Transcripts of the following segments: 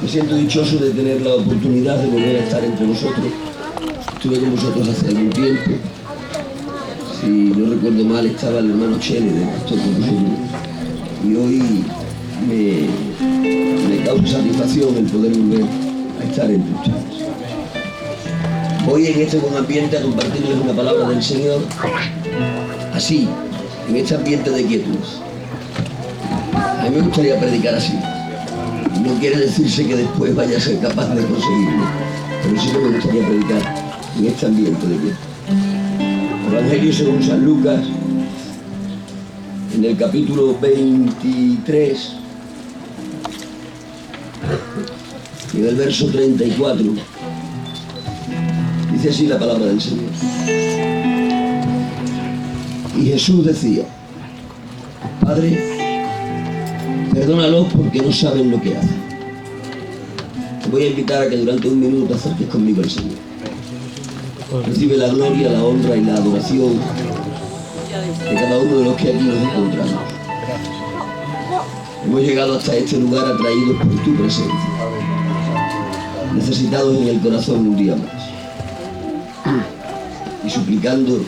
Me siento dichoso de tener la oportunidad de volver a estar entre vosotros. Estuve con vosotros hace algún tiempo. Si no recuerdo mal, estaba el hermano Chele de pastor con vosotros. Y hoy me causa satisfacción el poder volver a estar entre ustedes. Voy en este buen ambiente a compartirles una palabra del Señor, así, en este ambiente de quietud. A mí me gustaría predicar así. No quiere decirse que después vaya a ser capaz de conseguirlo, pero sí que me gustaría predicar en este ambiente de quietud. Evangelio según San Lucas, en el capítulo 23, y en el verso 34, dice así la palabra del Señor. Y Jesús decía: Padre, perdónalos porque no saben lo que hacen. Te voy a invitar a que durante un minuto acerques conmigo al Señor. Recibe la gloria, la honra y la adoración de cada uno de los que aquí nos encontramos. Hemos llegado hasta este lugar atraídos por tu presencia, necesitados en el corazón un día más, y suplicando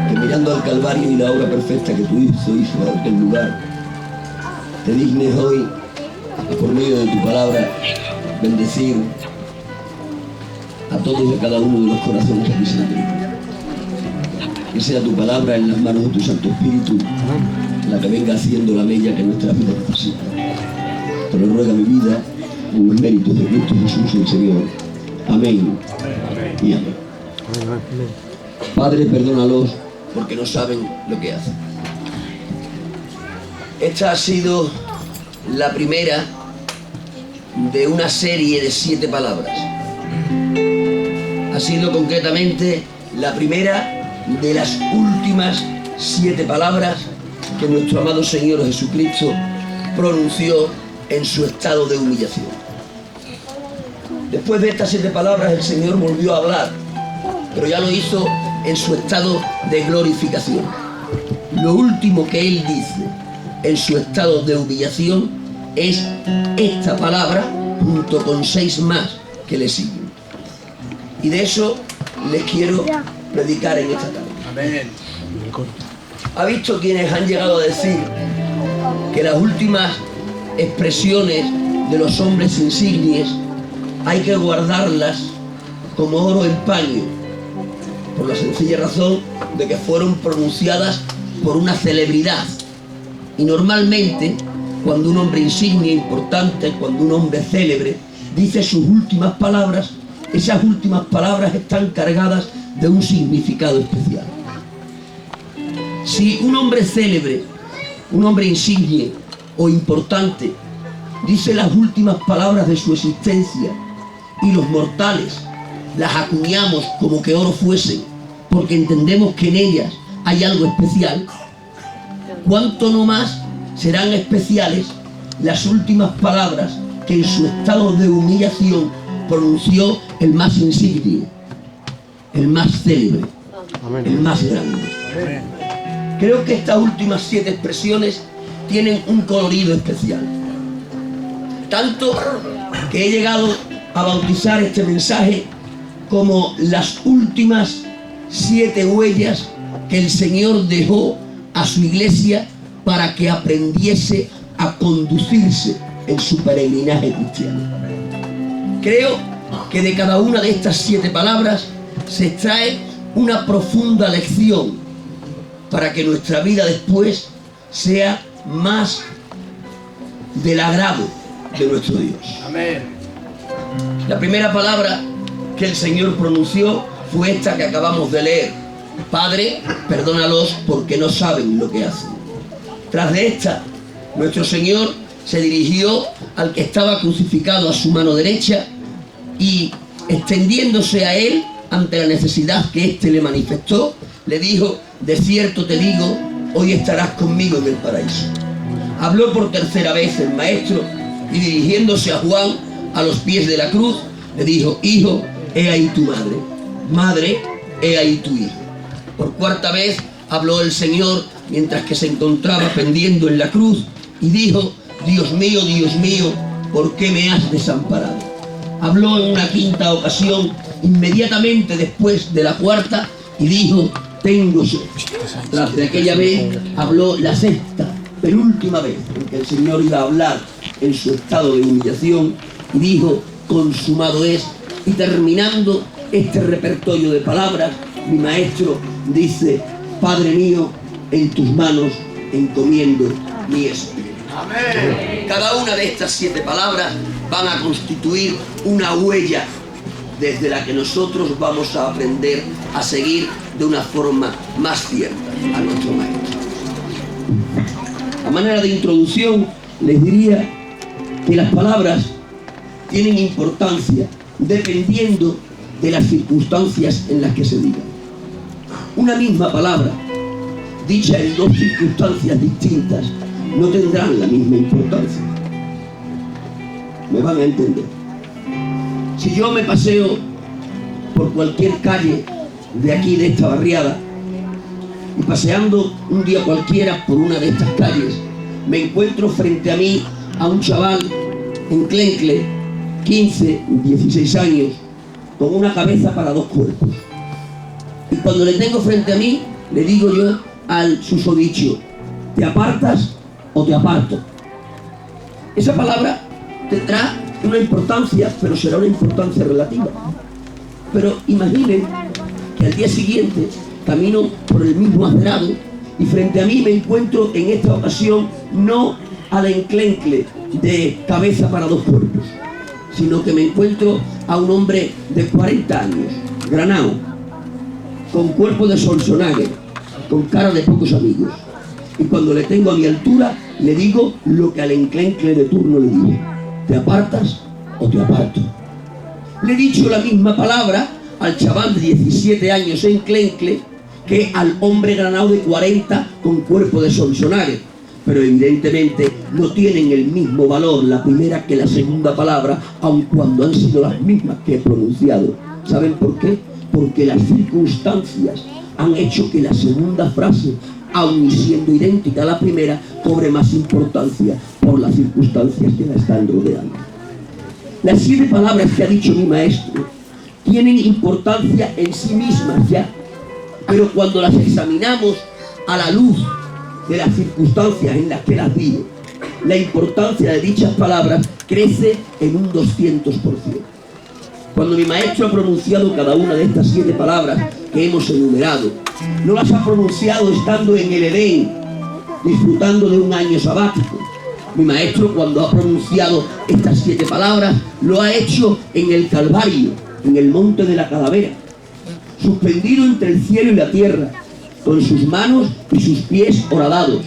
que mirando al Calvario y la obra perfecta que tu Hijo hizo en aquel lugar, te dignes hoy, por medio de tu palabra, bendecir a todos y a cada uno de los corazones aquí sentados. Que sea tu palabra en las manos de tu Santo Espíritu la que venga haciendo la mella que nuestra vida necesita. Te lo ruega mi vida en los méritos de Cristo Jesús el Señor. Amén y amén. Padre, perdónalos porque no saben lo que hacen. Esta ha sido la primera de una serie de 7 palabras. Ha sido concretamente la primera de las últimas 7 palabras que nuestro amado Señor Jesucristo pronunció en su estado de humillación. Después de estas 7 palabras el Señor volvió a hablar, pero ya lo hizo en su estado de glorificación. Lo último que Él dice en su estado de humillación es esta palabra junto con 6 más que le siguen. Y de eso les quiero predicar en esta tarde. Amén. ¿Ha visto quienes han llegado a decir que las últimas expresiones de los hombres insignes hay que guardarlas como oro en paño? Por la sencilla razón de que fueron pronunciadas por una celebridad. Y normalmente, cuando un hombre insigne, importante, cuando un hombre célebre dice sus últimas palabras, esas últimas palabras están cargadas de un significado especial. Si un hombre célebre, un hombre insigne o importante dice las últimas palabras de su existencia y los mortales las acuñamos como que oro fuesen porque entendemos que en ellas hay algo especial, ¿cuánto no más serán especiales las últimas palabras que en su estado de humillación pronunció el más insigne, el más célebre, el más grande? Creo que estas últimas 7 expresiones tienen un colorido especial. Tanto que he llegado a bautizar este mensaje como las últimas 7 huellas que el Señor dejó a su iglesia para que aprendiese a conducirse en su peregrinaje cristiano. Creo que de cada una de estas 7 palabras se extrae una profunda lección para que nuestra vida después sea más del agrado de nuestro Dios. Amén. La primera palabra que el Señor pronunció fue esta que acabamos de leer: Padre, perdónalos porque no saben lo que hacen. Tras de esta, nuestro Señor se dirigió al que estaba crucificado a su mano derecha y, extendiéndose a él ante la necesidad que éste le manifestó, le dijo: de cierto te digo, hoy estarás conmigo en el paraíso. Habló por tercera vez el maestro y, dirigiéndose a Juan a los pies de la cruz, le dijo: hijo, he ahí tu madre. Madre, he ahí tu hijo. Por cuarta vez habló el Señor mientras que se encontraba pendiendo en la cruz y dijo: Dios mío, ¿por qué me has desamparado? Habló en una quinta ocasión, inmediatamente después de la cuarta, y dijo, tengo sed. Tras de aquella vez, habló la sexta, penúltima vez, en que el Señor iba a hablar en su estado de humillación, y dijo, consumado es. Y terminando este repertorio de palabras, mi maestro dice, Padre mío, en tus manos encomiendo mi espíritu. Amén. Cada una de estas 7 palabras van a constituir una huella desde la que nosotros vamos a aprender a seguir de una forma más cierta a nuestro maestro. A manera de introducción, les diría que las palabras tienen importancia dependiendo de las circunstancias en las que se digan. Una misma palabra, dicha en 2 circunstancias distintas, no tendrán la misma importancia. ¿Me van a entender? Si yo me paseo por cualquier calle de aquí, de esta barriada, y paseando un día cualquiera por una de estas calles, me encuentro frente a mí a un chaval enclencle, 15, 16 años, con una cabeza para 2 cuerpos. Y cuando le tengo frente a mí, le digo yo al susodicho, ¿te apartas o te aparto? Esa palabra tendrá una importancia, pero será una importancia relativa. Pero imaginen que al día siguiente camino por el mismo acerado y frente a mí me encuentro en esta ocasión no al enclencle de cabeza para 2 cuerpos, sino que me encuentro a un hombre de 40 años, granao, con cuerpo de Schwarzenegger, con cara de pocos amigos. Y cuando le tengo a mi altura, le digo lo que al enclencle de turno le digo, ¿te apartas o te aparto? Le he dicho la misma palabra al chaval de 17 años enclencle que al hombre granao de 40 con cuerpo de Schwarzenegger, pero evidentemente no tienen el mismo valor la primera que la segunda palabra, aun cuando han sido las mismas que he pronunciado. ¿Saben por qué? Porque las circunstancias han hecho que la segunda frase, aun siendo idéntica a la primera, cobre más importancia por las circunstancias que la están rodeando. Las 7 palabras que ha dicho mi maestro tienen importancia en sí mismas ya, pero cuando las examinamos a la luz de las circunstancias en las que las digo, la importancia de dichas palabras crece en un 200%. Cuando mi maestro ha pronunciado cada una de estas 7 palabras que hemos enumerado, no las ha pronunciado estando en el Edén, disfrutando de un año sabático. Mi maestro, cuando ha pronunciado estas 7 palabras, lo ha hecho en el Calvario, en el monte de la calavera, suspendido entre el cielo y la tierra, con sus manos y sus pies horadados,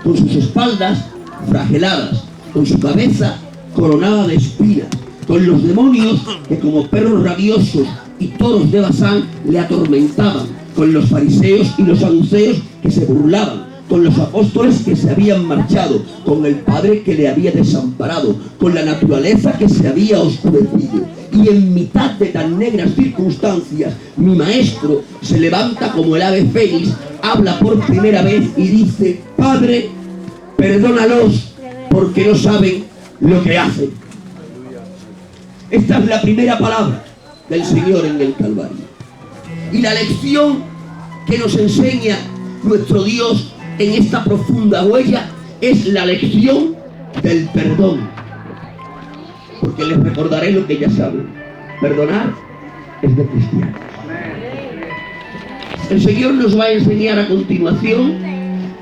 con sus espaldas flageladas, con su cabeza coronada de espinas, con los demonios que como perros rabiosos y toros de Basán le atormentaban, con los fariseos y los saduceos que se burlaban, con los apóstoles que se habían marchado, con el Padre que le había desamparado, con la naturaleza que se había oscurecido. Y en mitad de tan negras circunstancias, mi maestro se levanta como el ave fénix, habla por primera vez y dice, Padre, perdónalos porque no saben lo que hacen. Esta es la primera palabra del Señor en el Calvario. Y la lección que nos enseña nuestro Dios en esta profunda huella es la lección del perdón. Porque les recordaré lo que ya saben. Perdonar es de cristianos. El Señor nos va a enseñar a continuación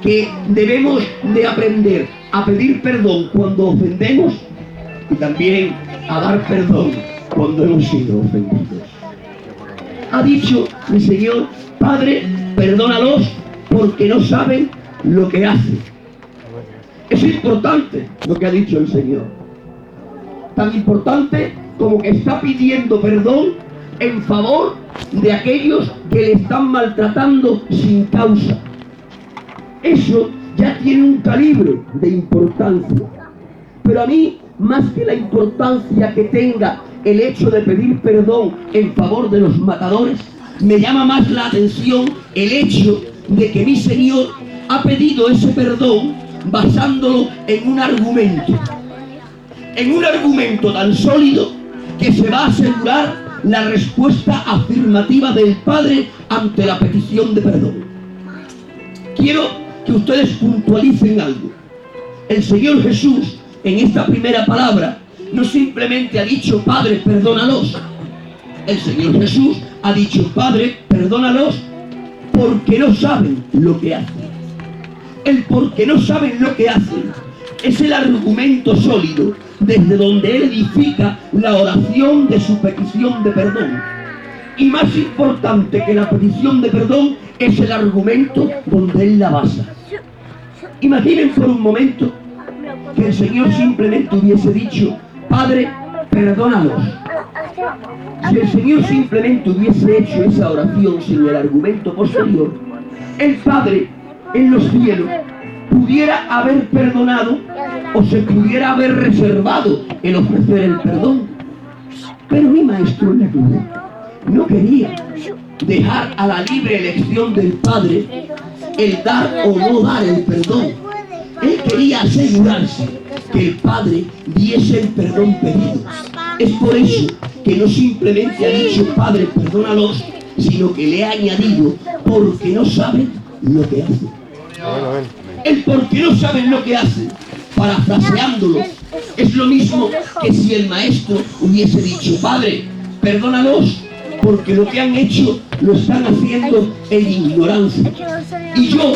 que debemos de aprender a pedir perdón cuando ofendemos y también a dar perdón cuando hemos sido ofendidos. Ha dicho el Señor, Padre, perdónalos porque no saben lo que hacen. Es importante lo que ha dicho el Señor. Tan importante como que está pidiendo perdón en favor de aquellos que le están maltratando sin causa. Eso ya tiene un calibre de importancia. Pero a mí, más que la importancia que tenga el hecho de pedir perdón en favor de los matadores, me llama más la atención el hecho de que mi Señor ha pedido ese perdón basándolo en un argumento. en un argumento tan sólido que se va a asegurar la respuesta afirmativa del Padre ante la petición de perdón. Quiero que ustedes puntualicen algo. El Señor Jesús, en esta primera palabra, no simplemente ha dicho, Padre, perdónalos. El Señor Jesús ha dicho, Padre, perdónalos porque no saben lo que hacen. El porque no saben lo que hacen es el argumento sólido desde donde Él edifica la oración de su petición de perdón. Y más importante que la petición de perdón es el argumento donde Él la basa. Imaginen por un momento que el Señor simplemente hubiese dicho, Padre, perdónalos. Si el Señor simplemente hubiese hecho esa oración sin el argumento posterior, el Padre en los cielos pudiera haber perdonado o se pudiera haber reservado el ofrecer el perdón. Pero mi maestro en la cruz no quería dejar a la libre elección del Padre el dar o no dar el perdón. Él quería asegurarse que el Padre diese el perdón pedido. Es por eso que no simplemente ha dicho, Padre, perdónalos, sino que le ha añadido, porque no saben lo que hacen. El porque no saben lo que hacen, parafraseándolo, es lo mismo que si el maestro hubiese dicho, Padre, perdónalos, porque lo que han hecho lo están haciendo en ignorancia. Y yo,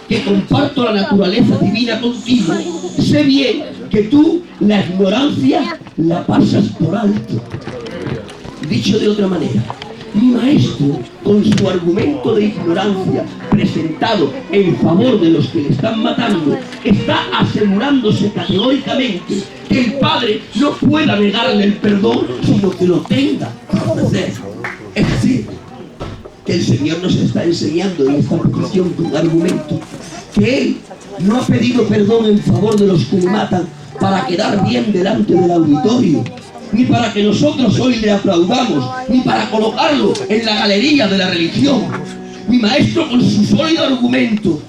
que comparto la naturaleza divina contigo, sé bien que tú la ignorancia la pasas por alto. Dicho de otra manera, mi maestro, con su argumento de ignorancia presentado en favor de los que le están matando, está asegurándose categóricamente que el Padre no pueda negarle el perdón, sino que lo tenga que ofrecer. Es decir, que el Señor nos está enseñando en esta petición con argumento que Él no ha pedido perdón en favor de los que le matan para quedar bien delante del auditorio, ni para que nosotros hoy le aplaudamos, ni para colocarlo en la galería de la religión. Mi maestro, con su sólido argumento,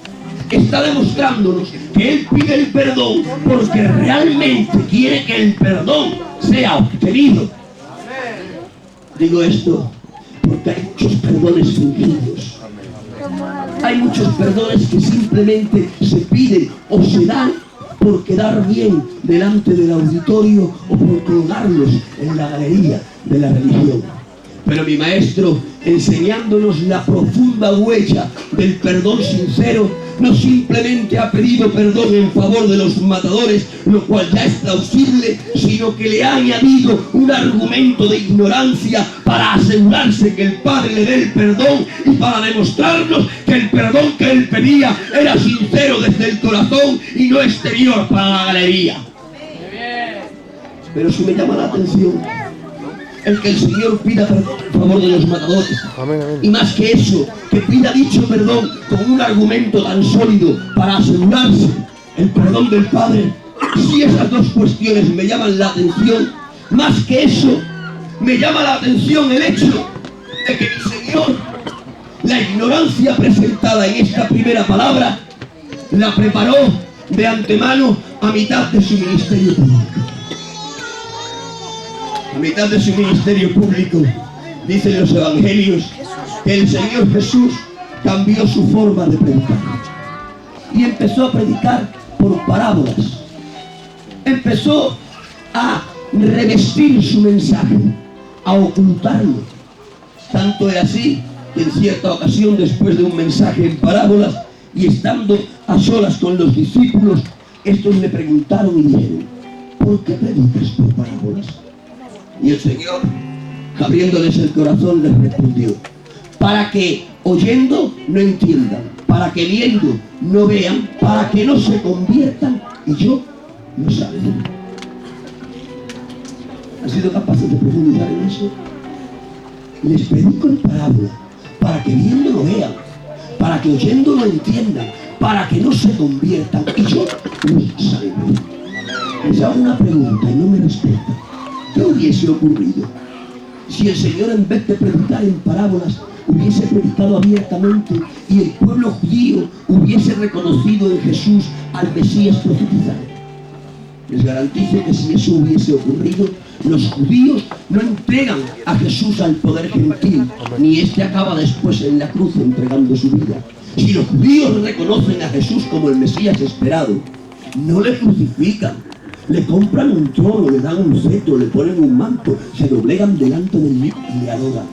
está demostrándonos que Él pide el perdón porque realmente quiere que el perdón sea obtenido. Digo esto porque hay muchos perdones fingidos. Hay muchos perdones que simplemente se piden o se dan por quedar bien delante del auditorio o por colgarlos en la galería de la religión. Pero mi maestro, enseñándonos la profunda huella del perdón sincero, no simplemente ha pedido perdón en favor de los matadores, lo cual ya es plausible, sino que le ha añadido un argumento de ignorancia para asegurarse que el Padre le dé el perdón y para demostrarnos que el perdón que él pedía era sincero desde el corazón y no exterior para la galería. Pero sí me llama la atención el que el Señor pida perdón en favor de los matadores. Amén, amén. Y más que eso, que pida dicho perdón con un argumento tan sólido para asegurarse el perdón del Padre. Si esas dos cuestiones me llaman la atención, más que eso, me llama la atención el hecho de que mi Señor, la ignorancia presentada en esta primera palabra, la preparó de antemano a mitad de su ministerio público. A mitad de su ministerio público, dicen los evangelios, que el Señor Jesús cambió su forma de predicar. Y empezó a predicar por parábolas. Empezó a revestir su mensaje, a ocultarlo. Tanto era así que en cierta ocasión, después de un mensaje en parábolas y estando a solas con los discípulos, estos le preguntaron y dijeron, ¿por qué predicas por parábolas? Y el Señor, abriéndoles el corazón, les respondió, para que oyendo no entiendan, para que viendo no vean, para que no se conviertan y yo no salven. ¿Han sido capaces de profundizar en eso? Les predico en parábola, para que viendo no vean, para que oyendo no entiendan, para que no se conviertan y yo los salve. Les hago una pregunta y no me respetan. ¿Qué hubiese ocurrido si el Señor, en vez de predicar en parábolas, hubiese predicado abiertamente y el pueblo judío hubiese reconocido en Jesús al Mesías profetizado? Les garantizo que si eso hubiese ocurrido, los judíos no entregan a Jesús al poder gentil, ni este acaba después en la cruz entregando su vida. Si los judíos reconocen a Jesús como el Mesías esperado, no le crucifican, le compran un trono, le dan un cetro, le ponen un manto, se doblegan delante de él y le adoran.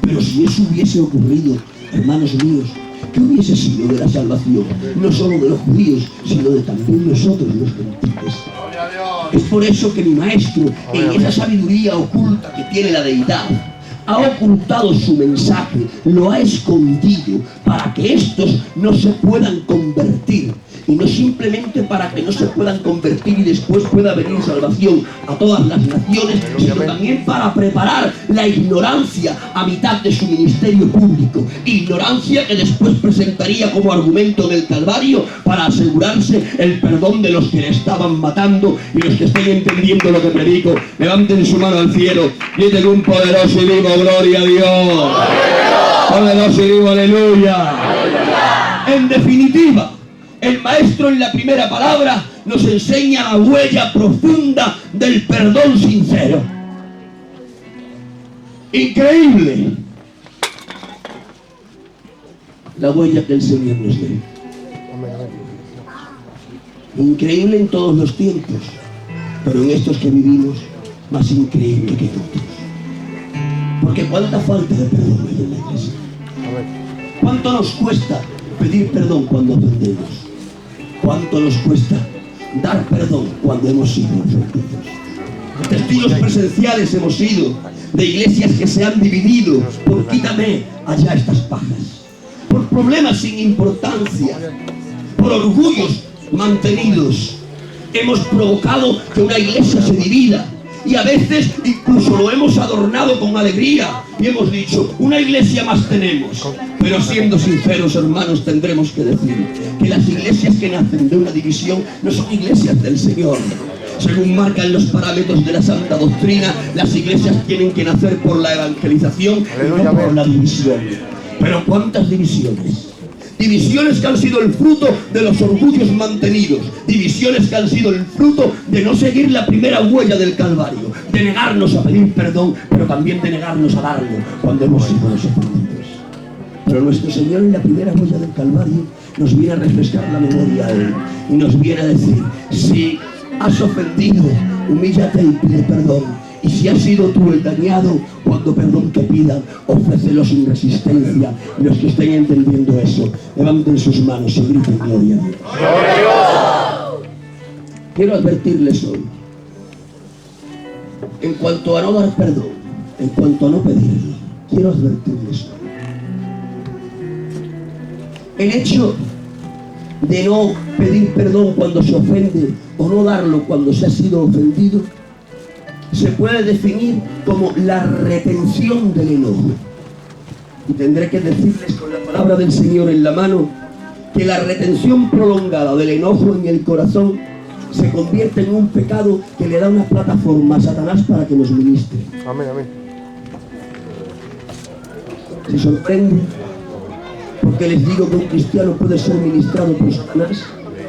Pero si eso hubiese ocurrido, hermanos míos, ¿qué hubiese sido de la salvación? No solo de los judíos, sino de también nosotros los gentiles. Es por eso que mi maestro, en esa sabiduría oculta que tiene la deidad, ha ocultado su mensaje, lo ha escondido para que estos no se puedan convertir. Y no simplemente para que no se puedan convertir y después pueda venir salvación a todas las naciones, sino también para preparar la ignorancia a mitad de su ministerio público. Ignorancia que después presentaría como argumento en el Calvario para asegurarse el perdón de los que le estaban matando. Y los que estén entendiendo lo que predico, levanten su mano al cielo, griten un poderoso y vivo gloria a Dios. Poderoso y vivo aleluya. En definitiva, el maestro en la primera palabra nos enseña la huella profunda del perdón sincero. Increíble la huella que el Señor nos dé. Increíble en todos los tiempos, pero en estos que vivimos, más increíble que en otros. Porque cuánta falta de perdón hay en la iglesia. ¿Cuánto nos cuesta pedir perdón cuando ofendemos? ¿Cuánto nos cuesta dar perdón cuando hemos sido ofendidos? Testigos presenciales hemos sido de iglesias que se han dividido por quítame allá estas pajas, por problemas sin importancia, por orgullos mantenidos. Hemos provocado que una iglesia se divida. Y a veces incluso lo hemos adornado con alegría y hemos dicho, una iglesia más tenemos. Pero siendo sinceros, hermanos, tendremos que decir que las iglesias que nacen de una división no son iglesias del Señor. Según marcan los parámetros de la santa doctrina, las iglesias tienen que nacer por la evangelización y no por la división. Pero ¿cuántas divisiones? Divisiones que han sido el fruto de los orgullos mantenidos. Divisiones que han sido el fruto de no seguir la primera huella del Calvario. De negarnos a pedir perdón, pero también de negarnos a darlo cuando hemos sido los ofendidos. Pero nuestro Señor en la primera huella del Calvario nos viene a refrescar la memoria a Él. Y nos viene a decir, si has ofendido, humíllate y pide perdón. Y si has sido tú el dañado, cuando perdón te pidan, ofrécelo sin resistencia. Y los que estén entendiendo eso, levanten sus manos y griten gloria a Dios. Quiero advertirles hoy, en cuanto a no dar perdón, en cuanto a no pedirlo, quiero advertirles hoy. El hecho de no pedir perdón cuando se ofende o no darlo cuando se ha sido ofendido se puede definir como la retención del enojo. Y tendré que decirles con la palabra del Señor en la mano que la retención prolongada del enojo en el corazón se convierte en un pecado que le da una plataforma a Satanás para que nos ministre. Amén, amén. ¿Se sorprende? Porque les digo que un cristiano puede ser ministrado por Satanás.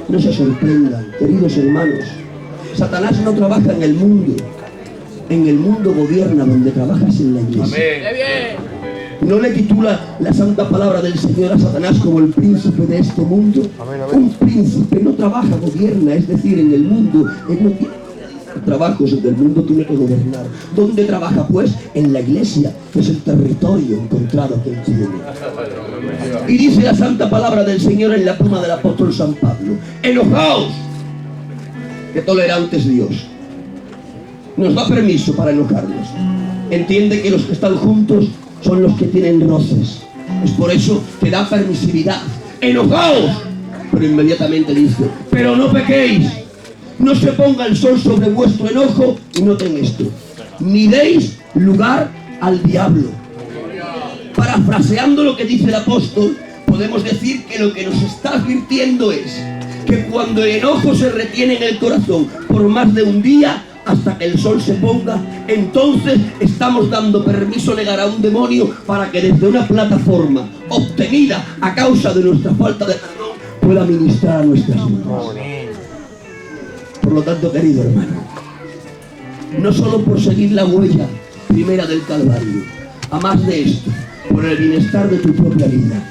No se sorprendan, queridos hermanos. Satanás no trabaja en el mundo. En el mundo gobierna, donde trabajas en la iglesia. No le titula la santa palabra del Señor a Satanás como el príncipe de este mundo. Amén, amén. Un príncipe no trabaja, gobierna, es decir, en el mundo. Él no tiene que realizar trabajos, en el mundo tiene que gobernar. ¿Dónde trabaja pues? En la iglesia, que es el territorio encontrado que él tiene. Y dice la santa palabra del Señor en la pluma del apóstol San Pablo: enojaos, que tolerante es Dios. Nos da permiso para enojarnos. Entiende que los que están juntos son los que tienen roces. Es por eso que da permisividad. ¡Enojaos! Pero inmediatamente dice, pero no pequéis. No se ponga el sol sobre vuestro enojo. Y noten esto: ni deis lugar al diablo. Parafraseando lo que dice el apóstol, podemos decir que lo que nos está advirtiendo es que cuando el enojo se retiene en el corazón por más de un día, hasta que el sol se ponga, entonces estamos dando permiso legal a un demonio para que desde una plataforma obtenida a causa de nuestra falta de perdón pueda ministrar a nuestras vidas. Por lo tanto, querido hermano, no solo por seguir la huella primera del Calvario, a más de esto, por el bienestar de tu propia vida,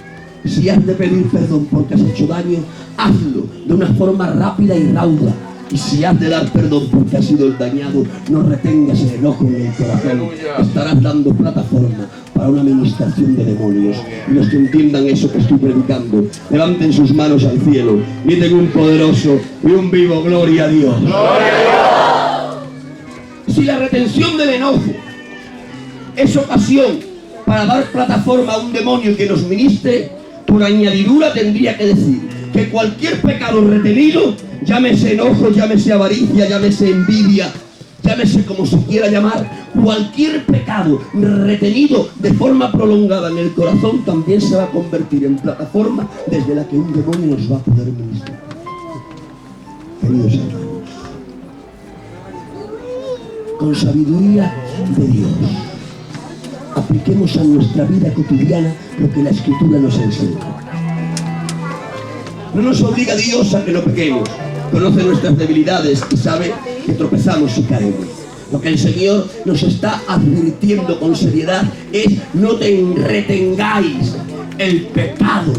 si has de pedir perdón porque has hecho daño, hazlo de una forma rápida y rauda. Y si has de dar perdón porque has sido el dañado, no retengas el enojo en el corazón. Estarás dando plataforma para una administración de demonios. Y los que entiendan eso que estoy predicando, levanten sus manos al cielo, griten un poderoso y un vivo gloria a Dios. Si la retención del enojo es ocasión para dar plataforma a un demonio que nos ministre, por añadidura tendría que decir que cualquier pecado retenido, llámese enojo, llámese avaricia, llámese envidia, llámese como se quiera llamar, cualquier pecado retenido de forma prolongada en el corazón también se va a convertir en plataforma desde la que un demonio nos va a poder ministrar. Queridos hermanos, con sabiduría de Dios, apliquemos a nuestra vida cotidiana lo que la Escritura nos enseña. No nos obliga Dios a que no pequemos. Conoce nuestras debilidades y sabe que tropezamos y caemos. Lo que el Señor nos está advirtiendo con seriedad es: no te retengáis el pecado.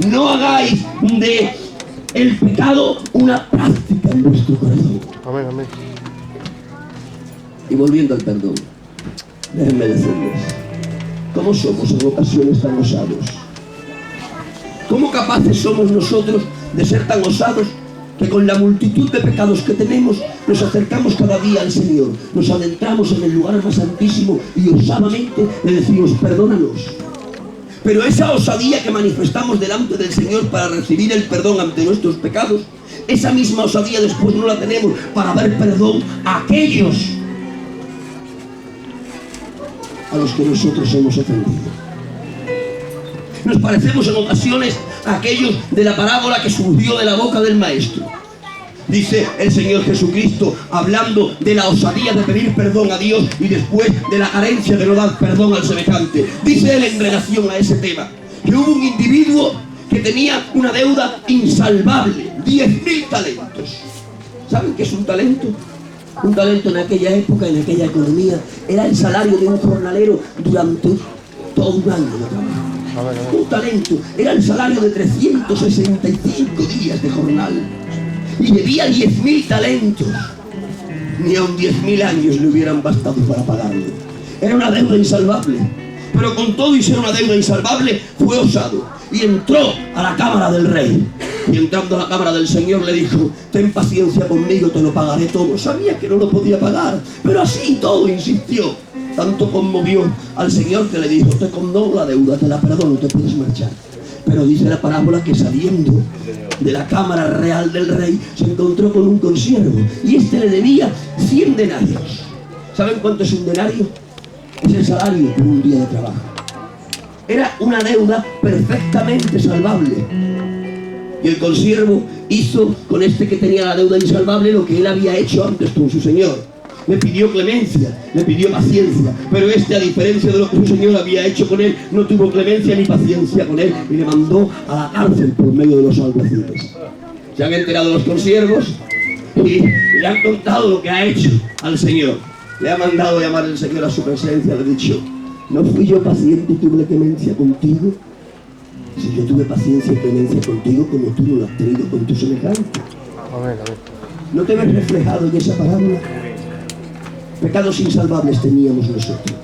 No hagáis de el pecado una práctica en vuestro corazón. Amén, amén. Y volviendo al perdón, déjenme decirles, ¿cómo somos en ocasiones tan osados? ¿Cómo capaces somos nosotros de ser tan osados que con la multitud de pecados que tenemos nos acercamos cada día al Señor, nos adentramos en el lugar más santísimo y osadamente le decimos: perdónanos? Pero esa osadía que manifestamos delante del Señor para recibir el perdón ante nuestros pecados, esa misma osadía después no la tenemos para dar perdón a aquellos a los que nosotros hemos ofendido. Nos parecemos en ocasiones a aquellos de la parábola que surgió de la boca del Maestro. Dice el Señor Jesucristo, hablando de la osadía de pedir perdón a Dios y después de la carencia de no dar perdón al semejante. Dice él en relación a ese tema, que hubo un individuo que tenía una deuda insalvable, 10.000 talentos. ¿Saben qué es un talento? Un talento en aquella época, en aquella economía, era el salario de un jornalero durante todo un año de trabajo. Un talento era el salario de 365 días de jornal. Y debía 10.000 talentos. Ni aun 10.000 años le hubieran bastado para pagarlo. Era una deuda insalvable. Pero con todo y ser una deuda insalvable, fue osado y entró a la cámara del rey. Y entrando a la cámara del Señor le dijo: ten paciencia conmigo, te lo pagaré todo. Sabía que no lo podía pagar, pero así todo insistió. Tanto conmovió al Señor que le dijo: te condono la deuda, te la perdono, te puedes marchar. Pero dice la parábola que saliendo de la cámara real del rey se encontró con un consiervo y este le debía 100 denarios. ¿Saben cuánto es un denario? Es el salario por un día de trabajo. Era una deuda perfectamente salvable. Y el consiervo hizo con este que tenía la deuda insalvable lo que él había hecho antes con su señor. Le pidió clemencia, le pidió paciencia, pero este, a diferencia de lo que su señor había hecho con él, no tuvo clemencia ni paciencia con él y le mandó a la cárcel por medio de los alguaciles. Se han enterado los consiervos y le han contado lo que ha hecho al Señor. Le ha mandado llamar el Señor a su presencia, le ha dicho: ¿no fui yo paciente y tuve clemencia contigo? Si yo tuve paciencia y clemencia contigo, como tú no lo has tenido con tu semejante. Amén, amén. ¿No te ves reflejado en esa parábola? Pecados insalvables teníamos nosotros.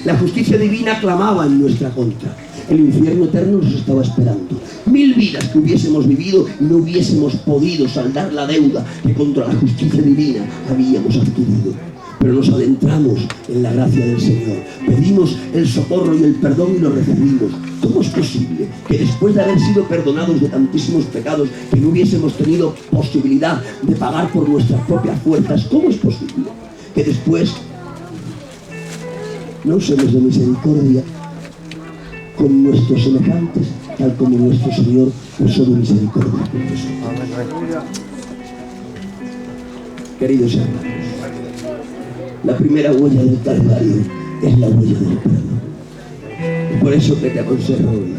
La justicia divina clamaba en nuestra contra. El infierno eterno nos estaba esperando. 1000 vidas que hubiésemos vivido y no hubiésemos podido saldar la deuda que contra la justicia divina habíamos adquirido. Pero nos adentramos en la gracia del Señor. Pedimos el socorro y el perdón y lo recibimos. ¿Cómo es posible que después de haber sido perdonados de tantísimos pecados que no hubiésemos tenido posibilidad de pagar por nuestras propias fuerzas? ¿Cómo es posible que después no usemos de misericordia con nuestros semejantes, tal como nuestro Señor usó de misericordia con nosotros? Queridos hermanos, la primera huella del Calvario es la huella del perdón. Y por eso que te aconsejo hoy,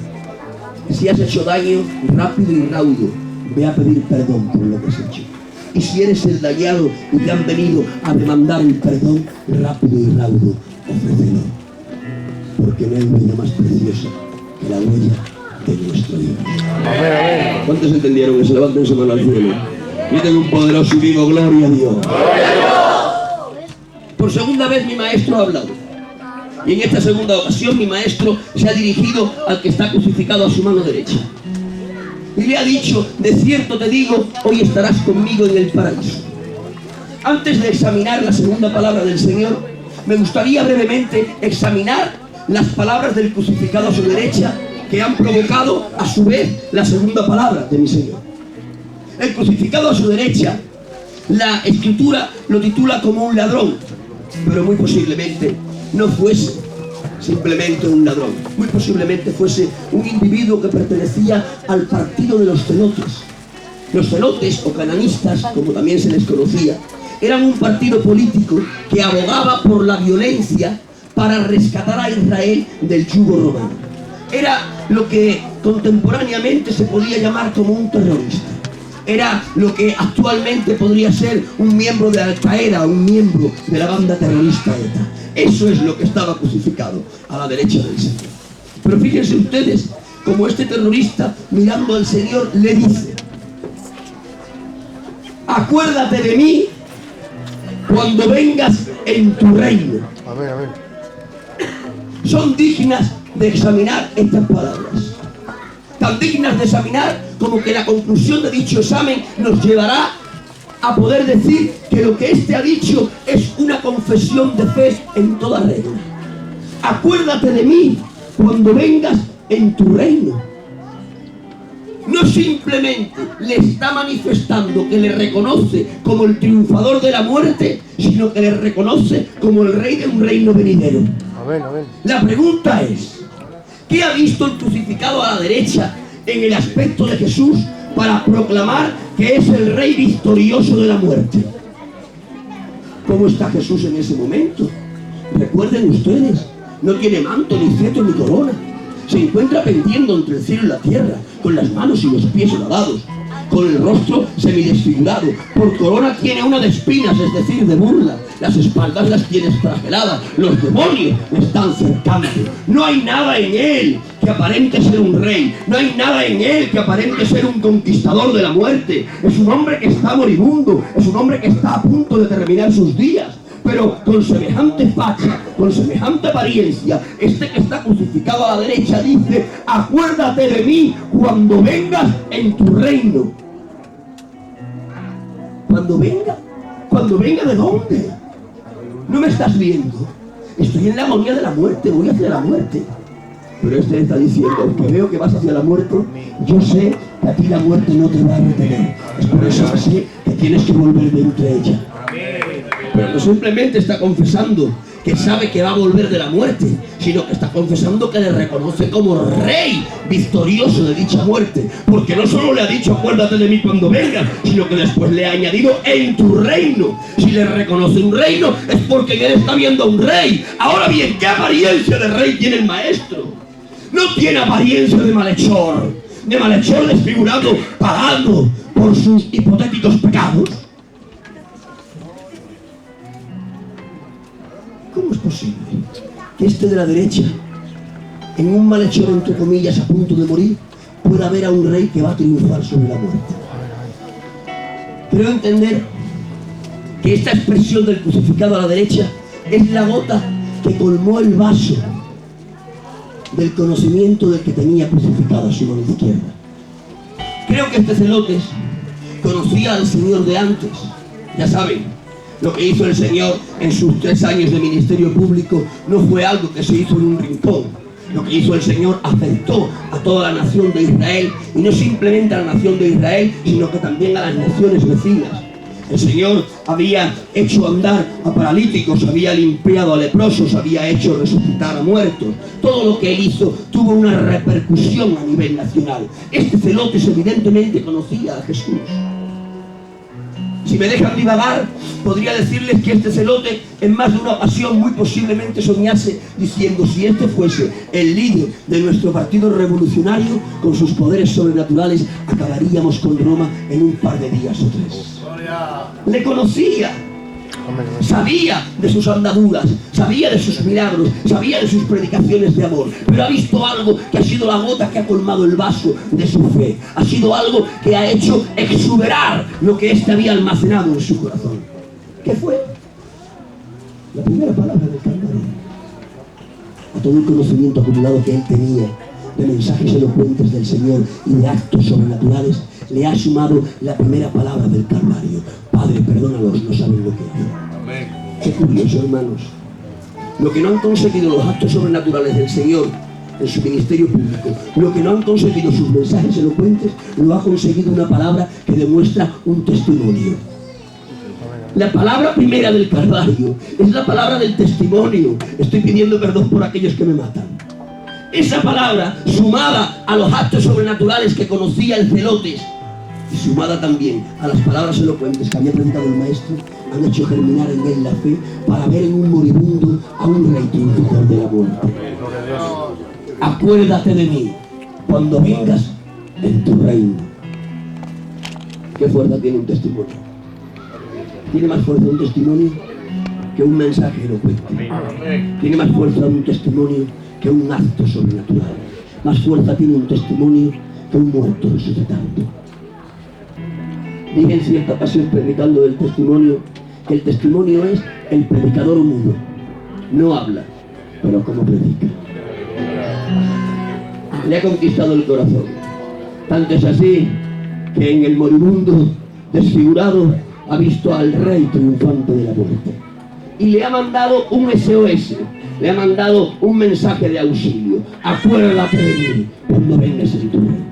si has hecho daño, rápido y raudo, ve a pedir perdón por lo que has hecho. Y si eres el dañado y te han venido a demandar el perdón, rápido y raudo, ofrécelo. Porque no hay huella más preciosa que la huella de nuestro Dios. ¿Cuántos entendieron eso? Levanten su mano al cielo. Griten un poderoso y vivo, gloria a Dios. Por segunda vez mi maestro ha hablado. Y en esta segunda ocasión mi maestro se ha dirigido al que está crucificado a su mano derecha. Y le ha dicho, de cierto te digo, hoy estarás conmigo en el paraíso. Antes de examinar la segunda palabra del Señor, me gustaría brevemente examinar las palabras del crucificado a su derecha, que han provocado a su vez la segunda palabra de mi Señor. El crucificado a su derecha, la Escritura lo titula como un ladrón, pero muy posiblemente no fuese simplemente un ladrón, muy posiblemente fuese un individuo que pertenecía al partido de los celotes. Los celotes o cananistas, como también se les conocía, eran un partido político que abogaba por la violencia para rescatar a Israel del yugo romano. Era lo que contemporáneamente se podía llamar como un terrorista. Era lo que actualmente podría ser un miembro de Al-Qaeda, un miembro de la banda terrorista ETA. Eso es lo que estaba crucificado a la derecha del Señor. Pero fíjense ustedes como este terrorista, mirando al Señor, le dice: acuérdate de mí cuando vengas en tu reino. Amén, amén. Son dignas de examinar estas palabras. Tan dignas de examinar como que la conclusión de dicho examen nos llevará a poder decir que lo que éste ha dicho es una confesión de fe en toda regla. Acuérdate de mí cuando vengas en tu reino. No simplemente le está manifestando que le reconoce como el triunfador de la muerte, sino que le reconoce como el rey de un reino venidero. Amén, amén. La pregunta es, ¿qué ha visto el crucificado a la derecha en el aspecto de Jesús para proclamar que es el rey victorioso de la muerte? ¿Cómo está Jesús en ese momento? Recuerden ustedes, no tiene manto, ni cetro, ni corona. Se encuentra pendiendo entre el cielo y la tierra, con las manos y los pies lavados, con el rostro semidesfigurado. Por corona tiene una de espinas, es decir, de burla. Las espaldas las tiene flageladas. Los demonios le están cercando. No hay nada en él que aparente ser un rey. No hay nada en él que aparente ser un conquistador de la muerte. Es un hombre que está moribundo. Es un hombre que está a punto de terminar sus días. Pero con semejante facha, con semejante apariencia, este que está crucificado a la derecha dice: acuérdate de mí cuando vengas en tu reino. ¿Cuando venga? ¿Cuando venga de dónde? ¿No me estás viendo? Estoy en la agonía de la muerte, voy hacia la muerte. Pero este está diciendo: aunque veo que vas hacia la muerte, yo sé que a ti la muerte no te va a retener. Es por eso que sé que tienes que volver de entre ella. Pero no simplemente está confesando que sabe que va a volver de la muerte, sino que está confesando que le reconoce como rey victorioso de dicha muerte. Porque no solo le ha dicho: acuérdate de mí cuando venga, sino que después le ha añadido: en tu reino. Si le reconoce un reino, es porque en él está viendo a un rey. Ahora bien, ¿qué apariencia de rey tiene el maestro? No tiene apariencia de malhechor desfigurado, pagando por sus hipotéticos pecados. ¿Cómo es posible que este de la derecha, en un malhechor entre comillas a punto de morir, pueda ver a un rey que va a triunfar sobre la muerte? Creo entender que esta expresión del crucificado a la derecha es la gota que colmó el vaso del conocimiento del que tenía crucificado a su mano izquierda. Creo que este celotes conocía al Señor de antes. Ya saben, lo que hizo el Señor en sus 3 años de ministerio público no fue algo que se hizo en un rincón. Lo que hizo el Señor afectó a toda la nación de Israel, y no simplemente a la nación de Israel, sino que también a las naciones vecinas. El Señor había hecho andar a paralíticos, había limpiado a leprosos, había hecho resucitar a muertos. Todo lo que Él hizo tuvo una repercusión a nivel nacional. Este celotes evidentemente conocía a Jesús. Si me dejan divagar, podría decirles que este celote en más de una ocasión muy posiblemente soñase diciendo: si este fuese el líder de nuestro partido revolucionario, con sus poderes sobrenaturales acabaríamos con Roma en un par de días o 3. Le conocía, sabía de sus andaduras, sabía de sus milagros, sabía de sus predicaciones de amor, pero ha visto algo que ha sido la gota que ha colmado el vaso de su fe. Ha sido algo que ha hecho exuberar lo que éste había almacenado en su corazón. ¿Qué fue? La primera palabra del Calvario. A todo el conocimiento acumulado que él tenía de mensajes elocuentes del Señor y de actos sobrenaturales, le ha sumado la primera palabra del Calvario: Padre, perdónalos, no saben lo que hacen. Amén. Qué curioso, hermanos. Lo que no han conseguido los actos sobrenaturales del Señor en su ministerio público, lo que no han conseguido sus mensajes elocuentes, lo ha conseguido una palabra que demuestra un testimonio. La palabra primera del Calvario es la palabra del testimonio. Estoy pidiendo perdón por aquellos que me matan. Esa palabra, sumada a los actos sobrenaturales que conocía el celotes, y sumada también a las palabras elocuentes que había predicado el maestro, han hecho germinar en él la fe para ver en un moribundo a un rey triunfador de la muerte. Acuérdate de mí cuando vengas en tu reino. ¿Qué fuerza tiene un testimonio? Tiene más fuerza un testimonio que un mensaje elocuente. Tiene más fuerza un testimonio que un acto sobrenatural. Más fuerza tiene un testimonio que un muerto resucitando. Dije en cierta ocasión, predicando del testimonio, que el testimonio es el predicador mudo. No habla, pero como predica. Le ha conquistado el corazón. Tanto es así que en el moribundo desfigurado ha visto al rey triunfante de la muerte. Y le ha mandado un SOS, le ha mandado un mensaje de auxilio: acuérdate de mí cuando vengas en tu reino.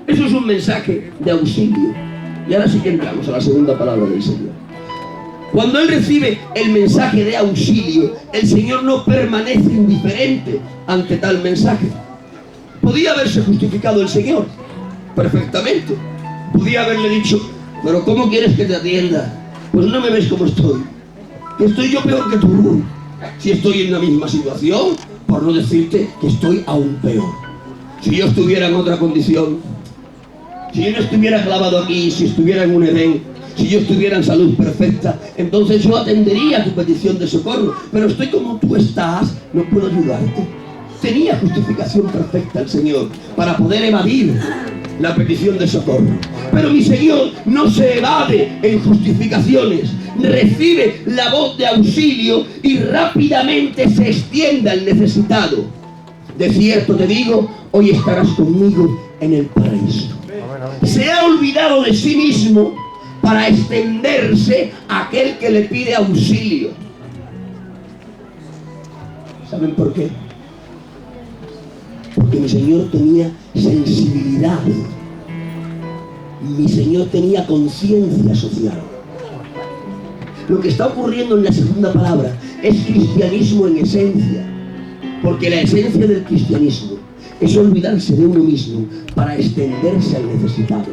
Eso es un mensaje de auxilio. Y ahora sí que entramos a la segunda palabra del Señor. Cuando él recibe el mensaje de auxilio, el Señor no permanece indiferente ante tal mensaje. Podía haberse justificado el Señor perfectamente. Podía haberle dicho: pero ¿cómo quieres que te atienda? Pues no me ves como estoy. Que estoy yo peor que tú. Si estoy en la misma situación, por no decirte que estoy aún peor. Si yo estuviera en otra condición, si yo no estuviera clavado aquí, si estuviera en un Edén, si yo estuviera en salud perfecta, entonces yo atendería tu petición de socorro. Pero estoy como tú estás, no puedo ayudarte. Tenía justificación perfecta el Señor para poder evadir la petición de socorro. Pero mi Señor no se evade en justificaciones. Recibe la voz de auxilio y rápidamente se extiende al necesitado. De cierto te digo, hoy estarás conmigo en el paraíso. Se ha olvidado de sí mismo para extenderse a aquel que le pide auxilio. ¿Saben por qué? Porque mi Señor tenía sensibilidad. Mi Señor tenía conciencia social. Lo que está ocurriendo en la segunda palabra es cristianismo en esencia. Porque la esencia del cristianismo es olvidarse de uno mismo para extenderse al necesitado.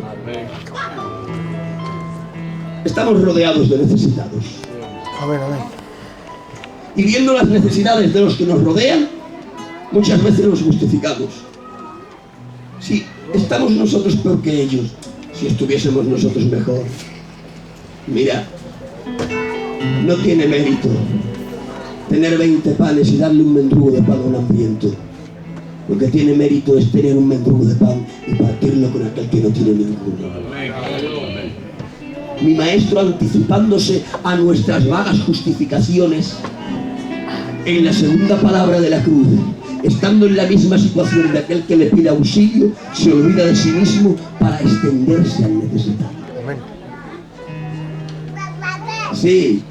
Estamos rodeados de necesitados. Amén, amén. Y viendo las necesidades de los que nos rodean, muchas veces nos justificamos. Si estamos nosotros peor que ellos, si estuviésemos nosotros mejor. Mira, no tiene mérito tener 20 panes y darle un mendrugo de pan a un hambriento. Lo que tiene mérito es tener un mendrugo de pan y partirlo con aquel que no tiene ninguno. Mi maestro, anticipándose a nuestras vagas justificaciones, en la segunda palabra de la cruz, estando en la misma situación de aquel que le pide auxilio, se olvida de sí mismo para extenderse al necesitado. Sí,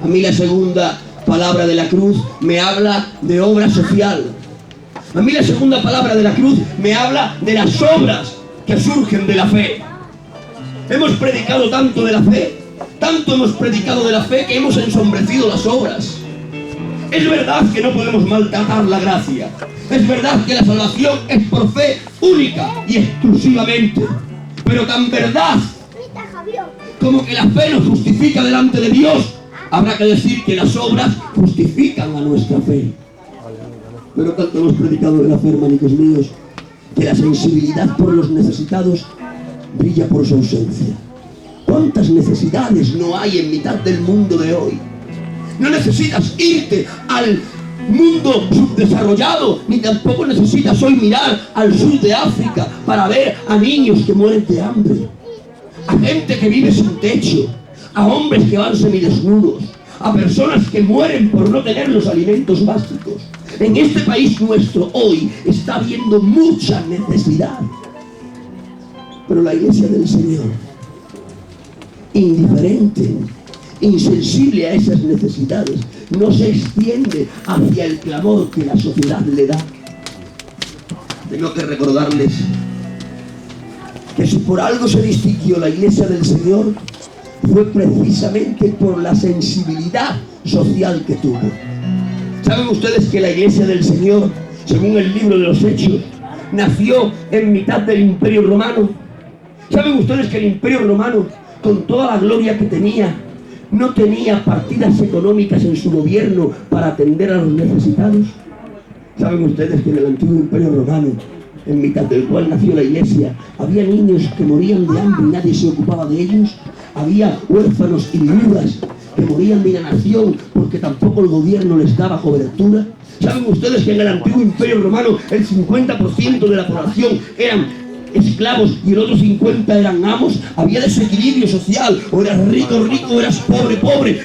a mí la segunda palabra de la cruz me habla de obra social. A mí la segunda palabra de la cruz me habla de las obras que surgen de la fe. Hemos predicado tanto de la fe, tanto hemos predicado de la fe que hemos ensombrecido las obras. Es verdad que no podemos maltratar la gracia. Es verdad que la salvación es por fe única y exclusivamente. Pero tan verdad como que la fe nos justifica delante de Dios, habrá que decir que las obras justifican a nuestra fe. Pero tanto hemos predicado de la fe, hermanicos míos, que la sensibilidad por los necesitados brilla por su ausencia. ¿Cuántas necesidades no hay en mitad del mundo de hoy? No necesitas irte al mundo subdesarrollado, ni tampoco necesitas hoy mirar al sur de África para ver a niños que mueren de hambre, a gente que vive sin techo, a hombres que van semidesnudos, a personas que mueren por no tener los alimentos básicos. En este país nuestro hoy está habiendo mucha necesidad, pero la Iglesia del Señor, indiferente, insensible a esas necesidades, no se extiende hacia el clamor que la sociedad le da. Tengo que recordarles que si por algo se distinguió la Iglesia del Señor, fue precisamente por la sensibilidad social que tuvo. ¿Saben ustedes que la Iglesia del Señor, según el libro de los Hechos, nació en mitad del Imperio Romano? ¿Saben ustedes que el Imperio Romano, con toda la gloria que tenía, no tenía partidas económicas en su gobierno para atender a los necesitados? ¿Saben ustedes que en el antiguo Imperio Romano, en mitad del cual nació la Iglesia, había niños que morían de hambre y nadie se ocupaba de ellos? Había huérfanos y viudas que morían de inanición porque tampoco el gobierno les daba cobertura. ¿Saben ustedes que en el antiguo Imperio Romano el 50% de la población eran esclavos y el otro 50% eran amos? Había desequilibrio social, o eras rico, rico, o eras pobre, pobre.